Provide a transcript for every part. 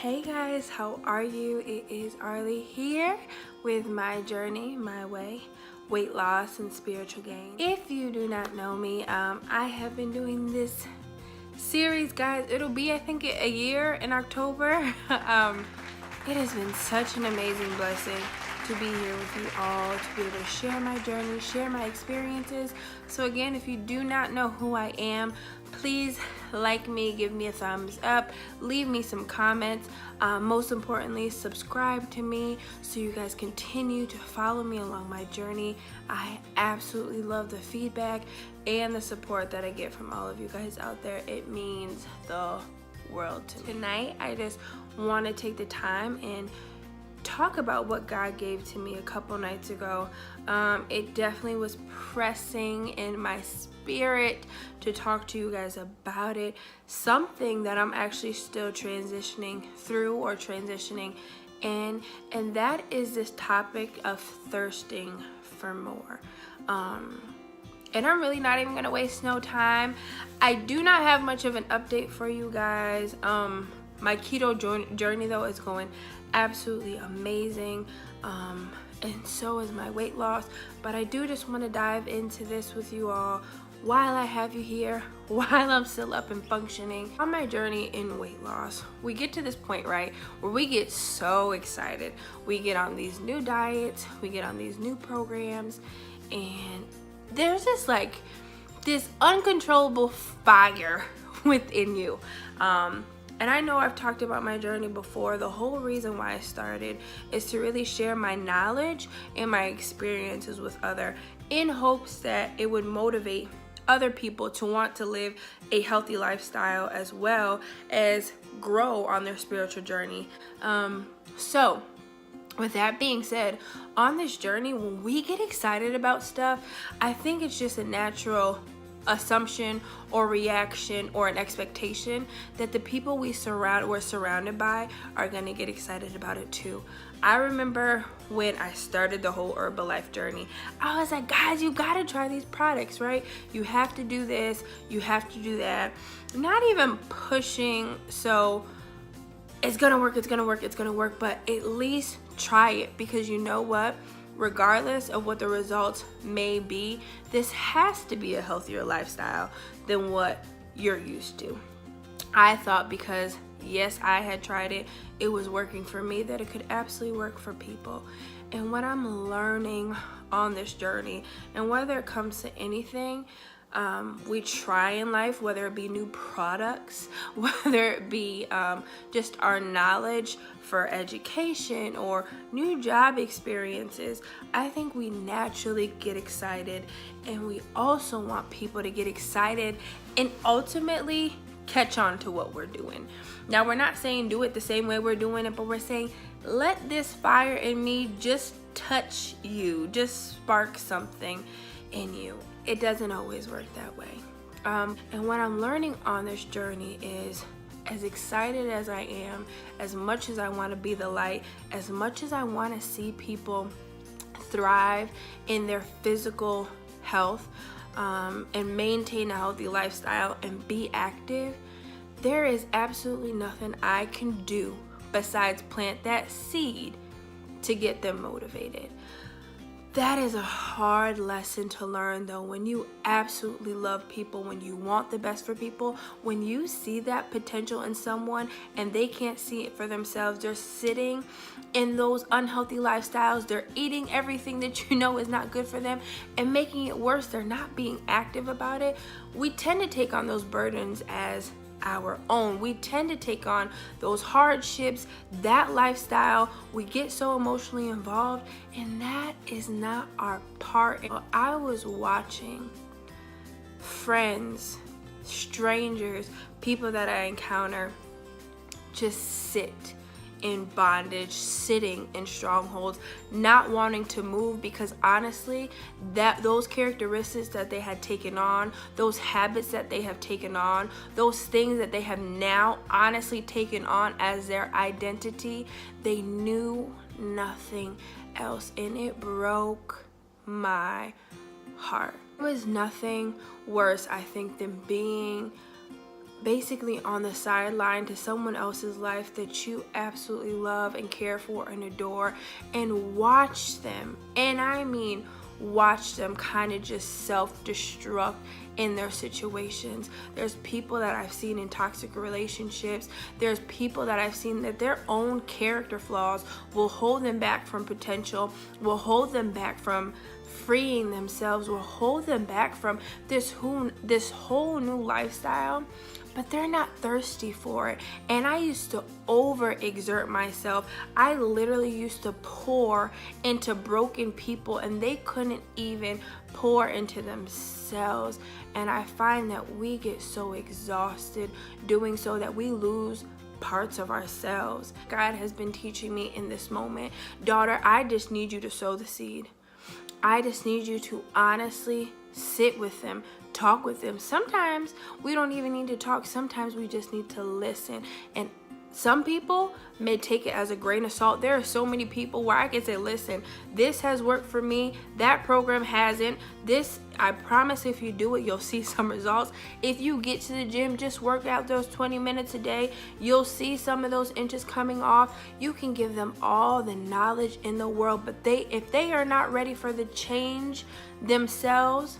Hey guys, how are you? It is Arlie here with my journey, my way, weight loss and spiritual gain. If you do not know me, I have been doing this series, guys. It'll be, I think, a year in October. It has been such an amazing blessing to be here with you all, to be able to share my journey, share my experiences. So again, if you do not know who I am, please like me, give me a thumbs up, leave me some comments. Most importantly, subscribe to me so you guys continue to follow me along my journey. I absolutely love the feedback and the support that I get from all of you guys out there. It means the world to me. Tonight, I just want to take the time and talk about what God gave to me a couple nights ago. It definitely was pressing in my spirit to talk to you guys about it. Something that I'm actually still transitioning through or transitioning in, and that is this topic of thirsting for more. And I'm really not even gonna waste no time. I do not have much of an update for you guys. My keto journey though is going absolutely amazing, and so is my weight loss. But I do just want to dive into this with you all while I have you here, while I'm still up and functioning on my journey in weight loss. We get to this point, right, where we get so excited. We get on these new diets, we get on these new programs, and there's just like this uncontrollable fire within you. And I know I've talked about my journey before. The whole reason why I started is to really share my knowledge and my experiences with others in hopes that it would motivate other people to want to live a healthy lifestyle as well as grow on their spiritual journey. So with that being said, on this journey, when we get excited about stuff, I think it's just a natural assumption or reaction or an expectation that the people we're surrounded by are gonna get excited about it too. I remember when I started the whole Herbalife journey, I was like, guys, you gotta try these products, right? You have to do this, you have to do that. Not even pushing, so it's gonna work, it's gonna work, it's gonna work, but at least try it, because you know what? Regardless of what the results may be, this has to be a healthier lifestyle than what you're used to. I thought because, yes, I had tried it, it was working for me, that it could absolutely work for people. And what I'm learning on this journey, and whether it comes to anything we try in life, whether it be new products, whether it be just our knowledge for education or new job experiences, I think we naturally get excited, and we also want people to get excited and ultimately catch on to what we're doing. Now, we're not saying do it the same way we're doing it, but we're saying let this fire in me just touch you, just spark something in you. It doesn't always work that way. And what I'm learning on this journey is, as excited as I am, as much as I want to be the light, as much as I want to see people thrive in their physical health, and maintain a healthy lifestyle and be active, there is absolutely nothing I can do besides plant that seed to get them motivated. That is a hard lesson to learn though, when you absolutely love people, when you want the best for people, when you see that potential in someone and they can't see it for themselves. They're sitting in those unhealthy lifestyles, they're eating everything that you know is not good for them and making it worse. They're not being active about it. We tend to take on those burdens as our own. We tend to take on those hardships, that lifestyle. We get so emotionally involved, and that is not our part. I was watching friends, strangers, people that I encounter just sit in bondage, sitting in strongholds, not wanting to move, because honestly, that those characteristics that they had taken on, those habits that they have taken on, those things that they have now honestly taken on as their identity, they knew nothing else, and it broke my heart. There was nothing worse, I think, than being basically on the sideline to someone else's life that you absolutely love and care for and adore, and watch them, and I mean watch them kind of just self-destruct in their situations. There's people that I've seen in toxic relationships. There's people that I've seen that their own character flaws will hold them back from potential, will hold them back from freeing themselves, will hold them back from this whole new lifestyle, but they're not thirsty for it. And I used to overexert myself. I literally used to pour into broken people, and they couldn't even pour into themselves. And I find that we get so exhausted doing so that we lose parts of ourselves. God has been teaching me in this moment, daughter, I just need you to sow the seed. I just need you to honestly sit with them, talk with them. Sometimes we don't even need to talk. Sometimes we just need to listen. And some people may take it as a grain of salt. There are so many people where I can say, listen, this has worked for me. That program hasn't. This, I promise if you do it, you'll see some results. If you get to the gym, just work out those 20 minutes a day. You'll see some of those inches coming off. You can give them all the knowledge in the world, but if they are not ready for the change themselves,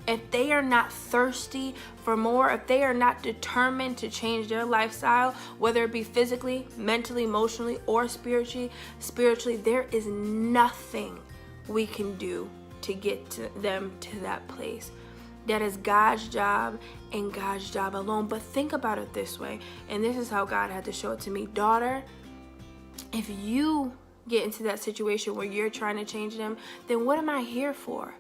if they are not thirsty for more, if they are not determined to change their lifestyle, whether it be physically, mentally, emotionally, or spiritually, there is nothing we can do to get them to that place. That is God's job and God's job alone. But think about it this way, and this is how God had to show it to me. Daughter, if you get into that situation where you're trying to change them, then what am I here for?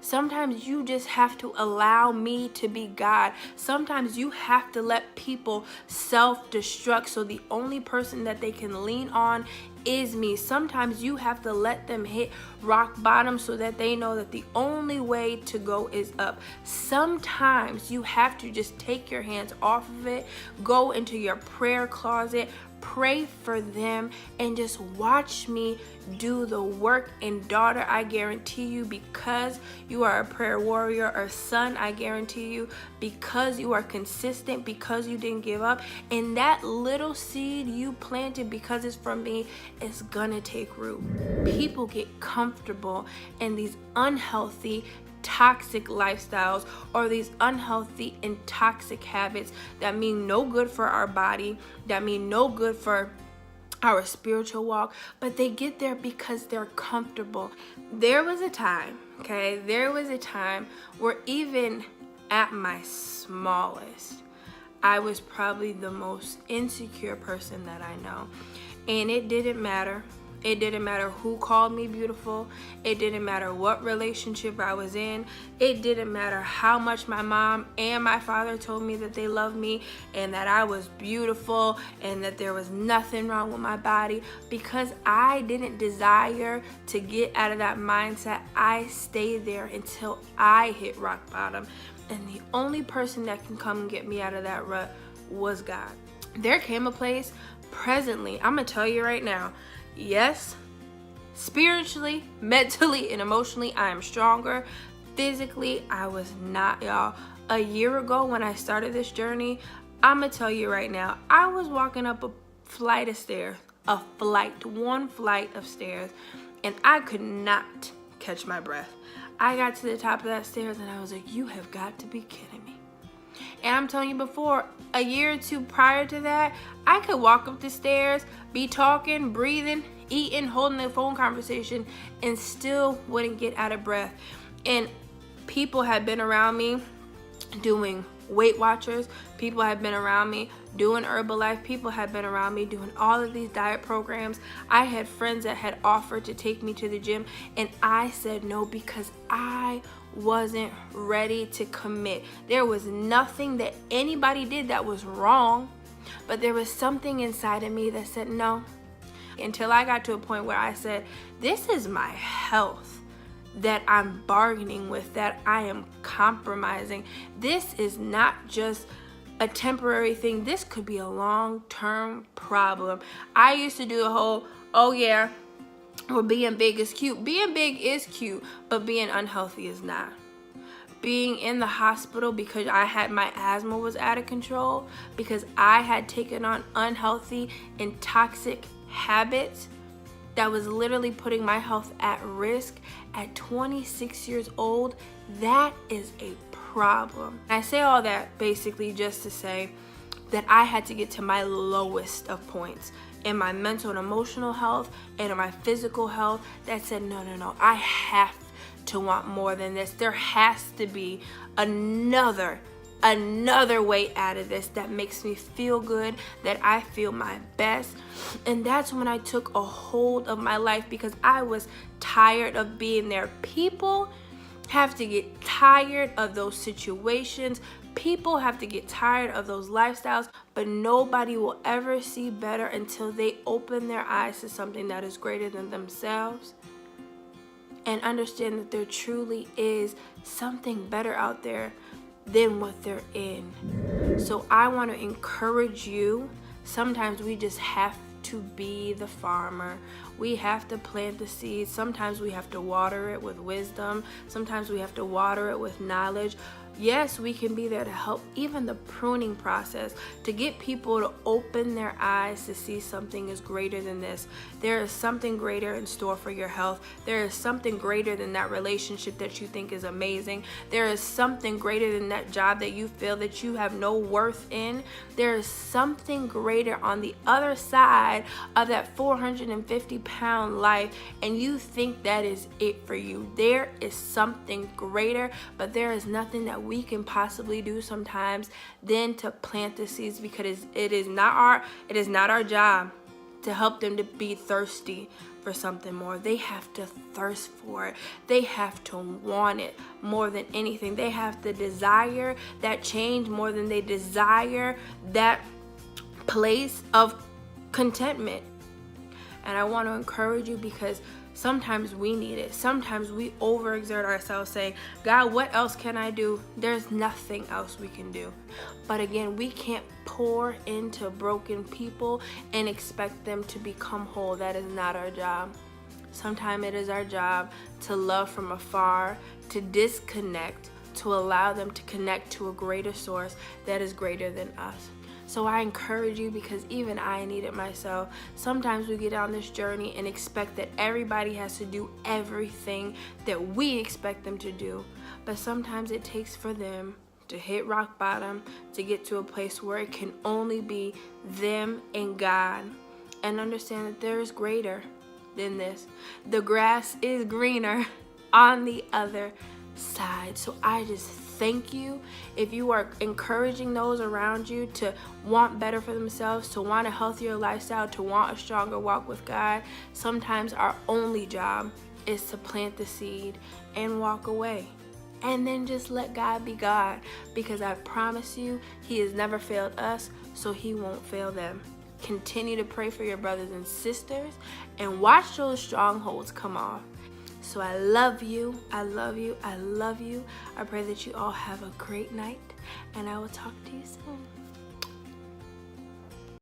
Sometimes you just have to allow me to be God. Sometimes you have to let people self-destruct so the only person that they can lean on is me. Sometimes you have to let them hit rock bottom so that they know that the only way to go is up. Sometimes you have to just take your hands off of it, go into your prayer closet, pray for them, and just watch me do the work. And daughter, I guarantee you, because you are a prayer warrior, or son, I guarantee you, because you are consistent, because you didn't give up, and that little seed you planted because it's from me, it's gonna take root. People get comfortable in these unhealthy, toxic lifestyles, or these unhealthy and toxic habits that mean no good for our body, that mean no good for our spiritual walk, but they get there because they're comfortable. There was a time where even at my smallest, I was probably the most insecure person that I know. And it didn't matter. It didn't matter who called me beautiful. It didn't matter what relationship I was in. It didn't matter how much my mom and my father told me that they loved me and that I was beautiful and that there was nothing wrong with my body. Because I didn't desire to get out of that mindset, I stayed there until I hit rock bottom. And the only person that can come and get me out of that rut was God. There came a place presently, I'm gonna tell you right now, yes, spiritually, mentally, and emotionally, I am stronger. Physically, I was not, y'all. A year ago when I started this journey, I'm gonna tell you right now, I was walking up a flight of stairs, one flight of stairs, and I could not catch my breath. I got to the top of that stairs and I was like, you have got to be kidding me. And I'm telling you, before, a year or two prior to that, I could walk up the stairs, be talking, breathing, eating, holding a phone conversation, and still wouldn't get out of breath. And people had been around me doing Weight Watchers. People had been around me doing Herbalife. People had been around me doing all of these diet programs. I had friends that had offered to take me to the gym, and I said no because I wasn't ready to commit. There was nothing that anybody did that was wrong, but there was something inside of me that said no. Until I got to a point where I said, this is my health that I'm bargaining with, that I am compromising. This is not just a temporary thing. This could be a long-term problem. I used to do the whole, oh yeah, well, being big is cute. Being big is cute, but being unhealthy is not. being in the hospital because my asthma was out of control, because I had taken on unhealthy and toxic habits that was literally putting my health at risk at 26 years old, that is a problem. I say all that basically just to say that I had to get to my lowest of points in my mental and emotional health and in my physical health that said, no, I have to want more than this. There has to be another way out of this that makes me feel good, that I feel my best. And that's when I took a hold of my life, because I was tired of being there. People have to get tired of those situations. People have to get tired of those lifestyles, but nobody will ever see better until they open their eyes to something that is greater than themselves and understand that there truly is something better out there than what they're in. So I want to encourage you. Sometimes we just have to be the farmer. We have to plant the seeds. Sometimes we have to water it with wisdom. Sometimes we have to water it with knowledge. Yes, we can be there to help, even the pruning process, to get people to open their eyes to see something is greater than this. There is something greater in store for your health. There is something greater than that relationship that you think is amazing. There is something greater than that job that you feel that you have no worth in. There is something greater on the other side of that 450-pound life, and you think that is it for you. There is something greater, but there is nothing that we can possibly do sometimes than to plant the seeds, because it is not our job to help them to be thirsty for something more. They have to thirst for it. They have to want it more than anything. They have to desire that change more than they desire that place of contentment. And I want to encourage you, because sometimes we need it. Sometimes we overexert ourselves saying, God, what else can I do? There's nothing else we can do. But again, we can't pour into broken people and expect them to become whole. That is not our job. Sometimes it is our job to love from afar, to disconnect, to allow them to connect to a greater source that is greater than us. So I encourage you, because even I need it myself. Sometimes we get on this journey and expect that everybody has to do everything that we expect them to do. But sometimes it takes for them to hit rock bottom, to get to a place where it can only be them and God, and understand that there is greater than this. The grass is greener on the other side. So I just thank you. If you are encouraging those around you to want better for themselves, to want a healthier lifestyle, to want a stronger walk with God, sometimes our only job is to plant the seed and walk away. And then just let God be God, because I promise you, He has never failed us, so He won't fail them. Continue to pray for your brothers and sisters and watch those strongholds come off. So I love you. I love you. I love you. I pray that you all have a great night, and I will talk to you soon.